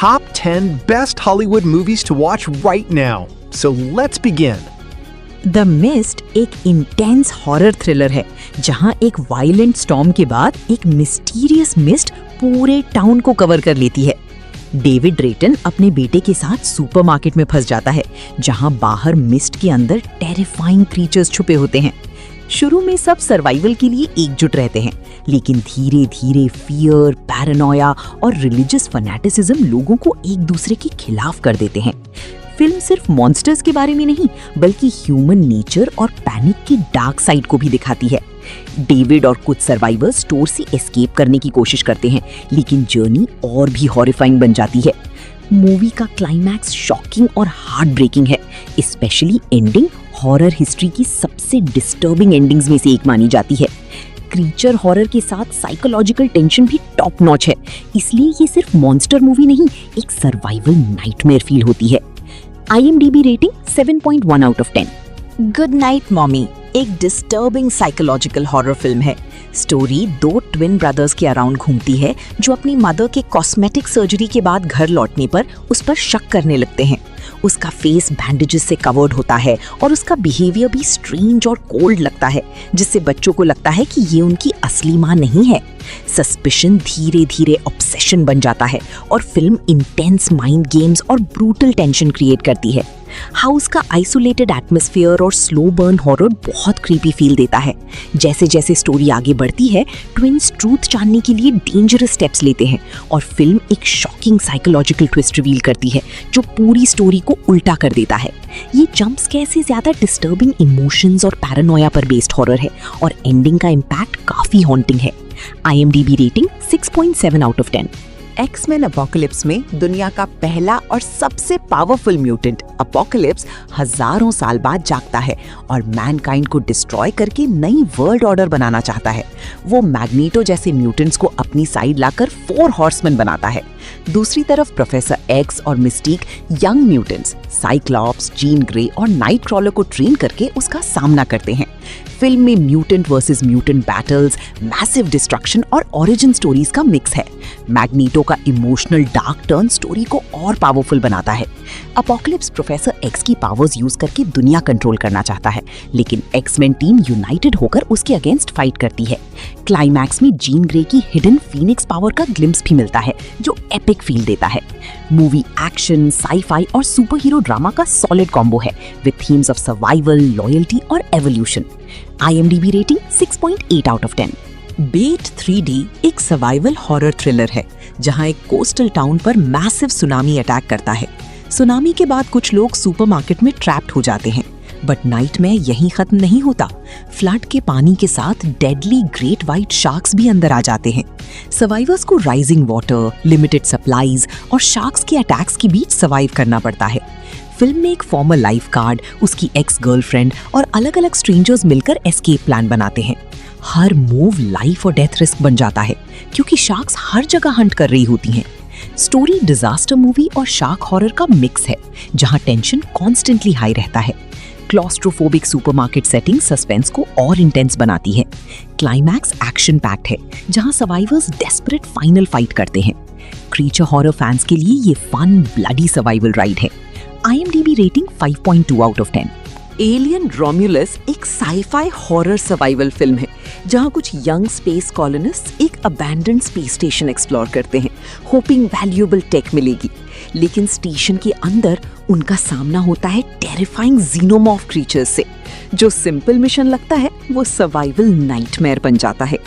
top 10 best Hollywood movies to watch right now. So let's begin. The mist एक intense horror thriller है जहां एक violent storm के बाद एक मिस्टीरियस मिस्ट पूरे टाउन को कवर कर लेती है। डेविड ड्रेटन अपने बेटे के साथ सुपरमार्केट में फंस जाता है जहां बाहर मिस्ट के अंदर टेरिफाइंग क्रीचर्स छुपे होते हैं। शुरू में सब सर्वाइवल के लिए एकजुट रहते हैं, लेकिन धीरे धीरे फियर, पैरानोया और रिलीजियस फैनेटिसिज्म लोगों को एक दूसरे के खिलाफ कर देते हैं। फिल्म सिर्फ मॉन्स्टर्स के बारे में नहीं, बल्कि ह्यूमन नेचर और पैनिक की डार्क साइड को भी दिखाती है। डेविड और कुछ सर्वाइवर्स स्टोर से एस्केप करने की कोशिश करते हैं, लेकिन जर्नी और भी हॉरिफाइंग बन जाती है। मूवी का क्लाइमैक्स शॉकिंग और हार्ट ब्रेकिंग है, स्पेशली एंडिंग हॉरर हिस्ट्री की सबसे डिस्टर्बिंग एंडिंग्स में से एक मानी जाती है। क्रीचर हॉरर के साथ साइकोलॉजिकल टेंशन भी टॉप नॉच है, इसलिए ये सिर्फ मॉन्स्टर मूवी नहीं, एक सर्वाइवल नाइटमेयर फील होती है। IMDb rating 7.1 out of 10। Good night mommy एक डिस्टर्बिंग साइकोलॉजिकल हॉरर फिल्म है। स्टोरी दो ट्विन ब्रदर्स के अराउंड घूमती है जो अपनी मदर के कॉस्मेटिक सर्जरी के बाद घर लौटने पर उस पर शक करने लगते हैं। उसका फेस बैंडेजेस से कवर्ड होता है और उसका बिहेवियर भी स्ट्रेंज और कोल्ड लगता है, जिससे बच्चों को लगता है कि ये उनकी असली माँ नहीं है। सस्पिशन धीरे धीरे ऑब्सेशन बन जाता है और फिल्म इंटेंस माइंड गेम्स और ब्रूटल टेंशन क्रिएट करती है। हाउस का आइसोलेटेड एटमॉस्फेयर और स्लो बर्न हॉरर बहुत क्रीपी फील देता है। जैसे जैसे स्टोरी आगे बढ़ती है, ट्विन्स ट्रूथ जानने के लिए डेंजरस स्टेप्स लेते हैं और फिल्म एक शॉकिंग साइकोलॉजिकल ट्विस्ट रिवील करती है जो पूरी स्टोरी को उल्टा कर देता है। ये जंप स्केयर से ज्यादा डिस्टर्बिंग इमोशंस और पैरानोया पर बेस्ड हॉरर है और एंडिंग का इम्पैक्ट काफी हॉन्टिंग है। IMDb rating 6.7 out of 10। Axeman Apocalypse में दुनिया का पहला और सबसे पावरफुल म्यूटेंट अपोकलिप्स हजारों साल बाद जागता है और मैनकाइंड को डिस्ट्रॉय करके नई वर्ल्ड ऑर्डर बनाना चाहता है। वो मैग्नीटो जैसे म्यूटेंट्स को अपनी साइड लाकर 4 हॉर्समैन बनाता है। दूसरी तरफ प्रोफेसर एक्स और Mystique young mutants Cyclops, Jean Grey और नाइट क्रॉलर को ट्रेन करके उसका सामना करते हैं। फिल्म में mutant versus mutant battles, massive destruction और ओरिजिन स्टोरीज का मिक्स है। मैग्नीटो का इमोशनल डार्क टर्न स्टोरी को और पावरफुल बनाता है। अपोकलिप्स प्रोफेसर एक्स की पावर्स यूज करके दुनिया कंट्रोल करना चाहता है, लेकिन एक्समैन टीम यूनाइटेड होकर उसके अगेंस्ट फाइट करती है। क्लाइमैक्स में जीन ग्रे की हिडन फीनिक्स पावर का ग्लिम्स भी मिलता है जो एपिक फील देता है। मूवी एक्शन, साई-फाई और सुपर हीरो ड्रामा का सॉलिड कॉम्बो है with themes of survival, loyalty और evolution. IMDb rating 6.8 out of 10। Bait 3D एक सर्वाइवल हॉरर थ्रिलर है जहां एक कोस्टल टाउन पर मैसिव सुनामी अटैक करता है। सुनामी के बाद कुछ लोग सुपरमार्केट में ट्रैप्ड हो जाते हैं, बट नाइटमेयर यहीं खत्म नहीं होता। फ्लड के पानी के साथ डेडली ग्रेट व्हाइट शार्क्स भी अंदर आ जाते हैं। सर्वाइवर्स को राइजिंग वाटर, लिमिटेड सप्लाईज और शार्क्स के अटैक्स के बीच सर्वाइव करना पड़ता है। फिल्म में एक फॉर्मर लाइफ गार्ड, उसकी एक्स गर्लफ्रेंड और अलग अलग स्ट्रेंजर्स मिलकर एस्केप प्लान बनाते हैं। हर मूव लाइफ और डेथ रिस्क बन जाता है क्योंकि शार्क्स हर जगह हंट कर रही होती हैं। स्टोरी डिजास्टर मूवी और शार्क हॉरर का मिक्स है जहां टेंशन कॉन्स्टेंटली हाई रहता है। क्लॉस्ट्रोफोबिक सुपरमार्केट सेटिंग सस्पेंस को और इंटेंस बनाती है। क्लाइमैक्स एक्शन पैक्ड है जहां सर्वाइवर्स डेस्परेट फाइनल फाइट करते हैं। क्रीचर हॉरर फैंस के लिए ये फन ब्लडी सर्वाइवल राइड है। IMDb rating 5.2 out of 10। Alien Romulus एक साई-फाई हॉरर सर्वाइवल फिल्म है जहां कुछ यंग स्पेस कॉलोनिस्ट एक अबैंडन्ड स्पेस स्टेशन एक्सप्लोर करते हैं, होपिंग वैल्यूएबल टेक मिलेगी। लेकिन स्टेशन के अंदर उनका सामना होता है टेरिफाइंग जीनोमॉर्फ क्रीचर्स से। जो सिंपल मिशन लगता है वो सर्वाइवल नाइटमेयर बन जाता है।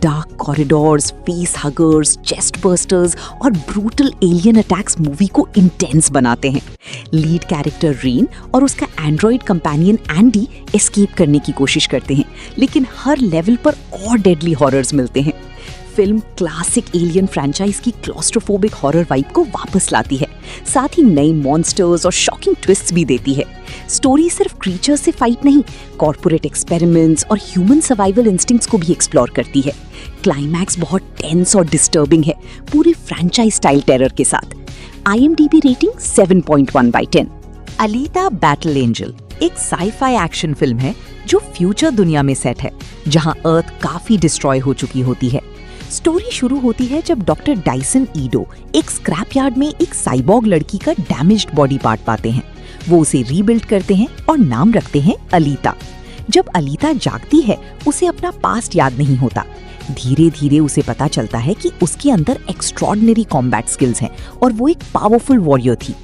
डार्क कॉरिडोर्स, फेस हगर्स, चेस्ट बर्स्टर्स और ब्रूटल एलियन अटैक्स मूवी को इंटेंस बनाते हैं। लीड कैरेक्टर रेन और उसका एंड्रॉइड कंपेनियन एंडी एस्केप करने की कोशिश करते हैं, लेकिन हर लेवल पर और डेडली हॉरर्स मिलते हैं। फिल्म क्लासिक एलियन फ्रेंचाइज की क्लॉस्ट्रोफोबिक हॉरर वाइब को वापस लाती है, साथ ही नए मॉन्स्टर्स और शॉकिंग ट्विस्ट्स भी देती है। स्टोरी सिर्फ क्रीचर्स से फाइट नहीं, कॉर्पोरेट एक्सपेरिमेंट्स और ह्यूमन सर्वाइवल इंस्टिंक्ट्स को भी एक्सप्लोर करती है। क्लाइमैक्स बहुत टेंस और डिस्टर्बिंग है, पूरी फ्रेंचाइज स्टाइल टेरर के साथ। IMDb rating 7.1/10। अलीता बैटल एंजल एक साई-फाई एक्शन फिल्म है जो फ्यूचर दुनिया में सेट है जहां अर्थ काफी डिस्ट्रॉय हो चुकी होती है। स्टोरी शुरू होती है जब डॉक्टर डाइसन ईडो एक स्क्रैप यार्ड में एक साइबॉर्ग लड़की का डैमेज्ड बॉडी पार्ट पाते हैं। वो उसे रीबिल्ड करते हैं और नाम रखते हैं अलीता। जब अलीता जागती है उसे अपना पास्ट याद नहीं होता। धीरे धीरे उसे पता चलता है कि उसके अंदर एक्स्ट्रॉर्डिनरी कॉम्बैट स्किल्स हैं और वो एक पावरफुल वॉरियर थी।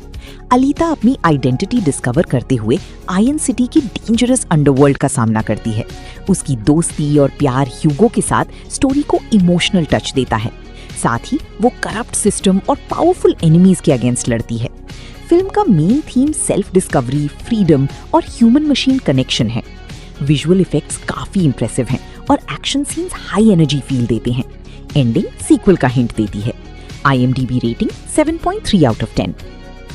अलीता अपनी आइडेंटिटी डिस्कवर करते हुए आयन सिटी की डेंजरस अंडरवर्ल्ड का सामना करती है। उसकी दोस्ती और प्यार ह्यूगो के साथ स्टोरी को इमोशनल टच देता है। साथ ही वो करप्ट सिस्टम और पावरफुल एनिमीज के अगेंस्ट लड़ती है। फिल्म का main theme self discovery, freedom और ह्यूमन मशीन कनेक्शन है। विजुअल इफेक्ट्स काफी इंप्रेसिव हैं और action scenes high energy feel देते हैं। एंडिंग सीक्वल का हिंट देती है। IMDb rating 7.3 out of 10।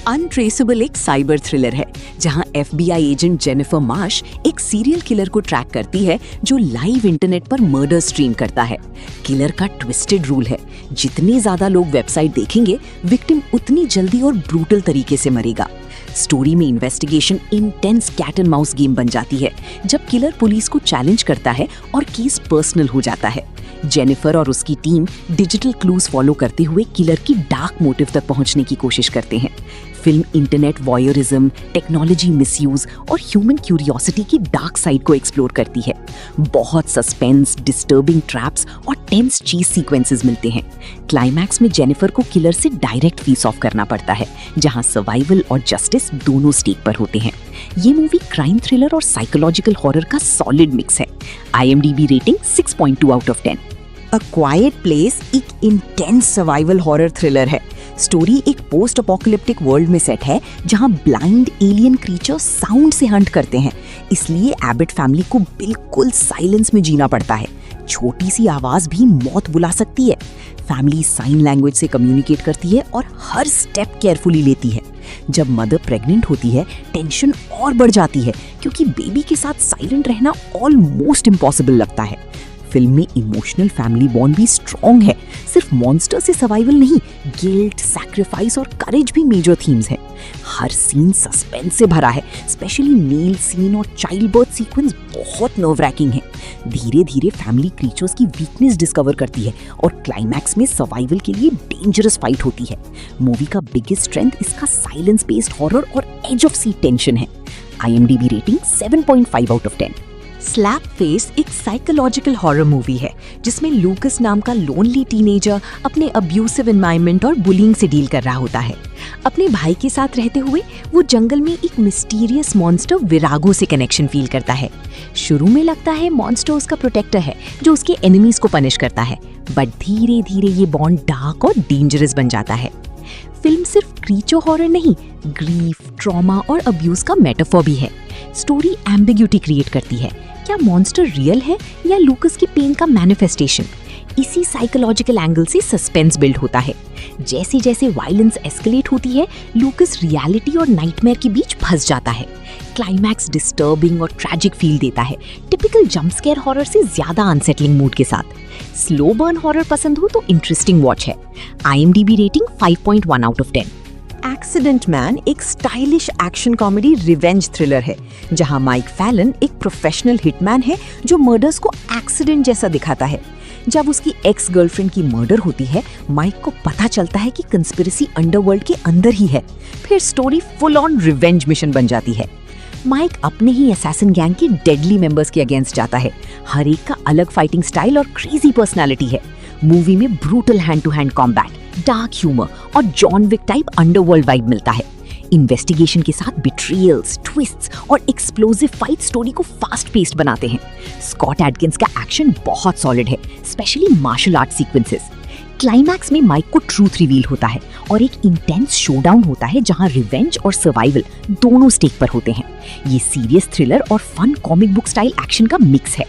Untraceable एक साइबर थ्रिलर है जहां FBI एजेंट जेनिफर मार्श एक सीरियल किलर को ट्रैक करती है जो लाइव इंटरनेट पर मर्डर स्ट्रीम करता है। किलर का ट्विस्टेड रूल है, जितने ज्यादा लोग वेबसाइट देखेंगे विक्टिम उतनी जल्दी और ब्रूटल तरीके से मरेगा। स्टोरी में investigation intense cat and mouse game बन जाती है जब किलर पुलिस को चैलेंज करता है और केस पर्सनल हो जाता है। जेनिफर और उसकी टीम डिजिटल क्लूज फॉलो करते हुए किलर की डार्क मोटिव तक पहुंचने की कोशिश करते हैं। Film internet voyeurism, technology misuse और ह्यूमन क्यूरियोसिटी की डार्क साइड को एक्सप्लोर करती है। बहुत सस्पेंस, डिस्टर्बिंग ट्रैप्स और टेंस चीज सीक्वेंसेस मिलते हैं। क्लाइमैक्स में जेनिफर को किलर से डायरेक्ट फेस ऑफ करना पड़ता है, जहां सर्वाइवल और जस्टिस दोनों स्टेक पर होते हैं। ये मूवी क्राइम थ्रिलर और साइकोलॉजिकल हॉरर का सॉलिड मिक्स है। IMDb rating 6.2 out of 10। A quite place एक इंटेंस सर्वाइवल हॉरर थ्रिलर है। स्टोरी एक पोस्ट अपोकलिप्टिक वर्ल्ड में सेट है जहां ब्लाइंड एलियन क्रीचर्स साउंड से हंट करते हैं, इसलिए एबट फैमिली को बिल्कुल साइलेंस में जीना पड़ता है। छोटी सी आवाज भी मौत बुला सकती है। फैमिली साइन लैंग्वेज से कम्युनिकेट करती है और हर स्टेप केयरफुली लेती है। जब मदर प्रेग्नेंट होती है टेंशन और बढ़ जाती है क्योंकि बेबी के साथ साइलेंट रहना ऑलमोस्ट इम्पॉसिबल लगता है। फिल्म में इमोशनल फैमिली बॉन्ड भी स्ट्रॉन्ग है। सिर्फ मॉन्स्टर से सर्वाइवल नहीं, गिल्ट, सैक्रिफाइस और करेज भी मेजर थीम्स हैं। हर सीन सस्पेंस से भरा है, स्पेशली नील सीन और चाइल्ड बर्थ सीक्वेंस बहुत नर्व रैकिंग है। धीरे धीरे फैमिली क्रीचर्स की वीकनेस डिस्कवर करती है और क्लाइमैक्स में सर्वाइवल के लिए डेंजरस फाइट होती है। मूवी का बिगेस्ट स्ट्रेंथ इसका साइलेंस बेस्ड हॉरर और एज ऑफ सीट टेंशन है। IMDb rating 7.5 out of 10। Slapface एक साइकोलॉजिकल हॉरर मूवी है जिसमें लूकस नाम का लोनली टीनेजर अपने अब्यूसिव एनवायरनमेंट और बुलिंग से डील कर रहा होता है। अपने भाई के साथ रहते हुए वो जंगल में एक मिस्टीरियस मॉन्स्टर विरागो से कनेक्शन फील करता है। शुरू में लगता है मॉन्स्टर उसका प्रोटेक्टर है जो उसके एनिमीज को पनिश करता है, बट धीरे धीरे ये बॉन्ड डार्क और डेंजरस बन जाता है। फिल्म सिर्फ क्रीचर हॉरर नहीं, ग्रीफ, ट्रॉमा और अब्यूज का मेटाफोर भी है। स्टोरी एम्बिग्यूटी क्रिएट करती है, क्या मॉन्स्टर रियल है या लूकस की पेन का मैनिफेस्टेशन। इसी साइकोलॉजिकल एंगल से सस्पेंस बिल्ड होता है। जैसे जैसे वायलेंस एस्केलेट होती है लूकस रियलिटी और नाइटमेयर के बीच फंस जाता है। क्लाइमैक्स डिस्टर्बिंग और ट्रैजिक फील देता है, टिपिकल जंप स्केयर हॉरर से ज्यादा अनसेटलिंग मूड के साथ। स्लो बर्न हॉरर पसंद हो तो इंटरेस्टिंग वॉच है। IMDb rating 5.1 out of 10। Accident Man एक stylish action comedy revenge thriller है जहां माइक फैलन एक प्रोफेशनल हिटमैन है जो मर्डर्स को एक्सीडेंट जैसा दिखाता है। जब उसकी एक्स गर्लफ्रेंड की मर्डर होती है माइक को पता चलता है कि कंस्पिरेसी अंडरवर्ल्ड के अंदर ही है। फिर story full on revenge mission बन जाती है। माइक अपने ही असैसिन गैंग के डेडली मेंबर्स के अगेंस्ट जाता है। हर एक का अलग फाइटिंग स्टाइल और क्रेजी पर्सनालिटी है। मूवी में brutal hand to hand combat, dark humour और John Wick type underworld vibe मिलता है। इन्वेस्टिगेशन के साथ बिट्रियल्स, ट्विस्ट्स और एक्सप्लोसिव फाइट स्टोरी को फास्ट पेस्ड बनाते हैं। स्कॉट एडकिंस का एक्शन बहुत सॉलिड है, specially martial art sequences. Climax में माइक को ट्रूथ रिवील होता है और एक इंटेंस शोडाउन होता है जहां रिवेंज और सर्वाइवल दोनों स्टेक पर होते हैं। ये सीरियस थ्रिलर और fun comic book style action का मिक्स है।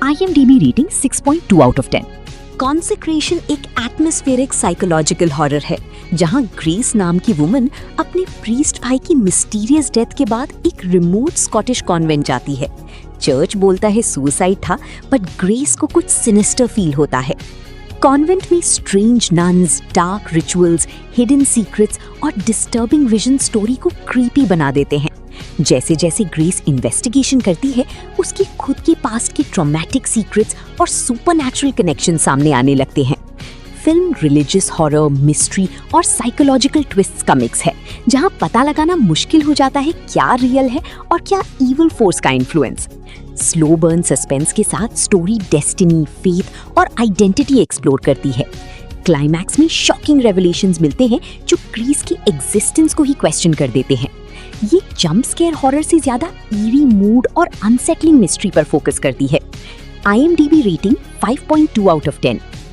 IMDb rating 6.2 out of 10। Consecration एक एटमॉस्फेरिक साइकोलॉजिकल हॉरर है जहां ग्रेस नाम की वुमन अपने प्रीस्ट भाई की मिस्टीरियस डेथ के बाद एक रिमोट स्कॉटिश कॉन्वेंट जाती है। चर्च बोलता है सुसाइड था, बट ग्रेस को कुछ सिनिस्टर फील होता है। कॉन्वेंट में strange nuns, dark rituals, hidden secrets और डिस्टर्बिंग विजन स्टोरी को क्रीपी बना देते हैं। जैसे जैसे ग्रेस इन्वेस्टिगेशन करती है उसकी खुद के पास्ट के ट्रॉमेटिक सीक्रेट्स और सुपरनैचुरल कनेक्शन सामने आने लगते हैं। फिल्म रिलीजियस हॉरर, मिस्ट्री और साइकोलॉजिकल ट्विस्ट्स का मिक्स है, जहां पता लगाना मुश्किल हो जाता है क्या रियल है और क्या इविल फोर्स का इन्फ्लुएंस। स्लो बर्न सस्पेंस के साथ स्टोरी डेस्टिनी, फेथ और आइडेंटिटी एक्सप्लोर करती है। क्लाइमैक्स में शॉकिंग रेवलेशंस मिलते हैं जो क्रीज की एग्जिस्टेंस को ही क्वेश्चन कर देते हैं। ये जंप स्केयर हॉरर से ज्यादा ईरी मूड और अनसेटलिंग मिस्ट्री पर फोकस करती है। IMDb rating 5.2 out of 10।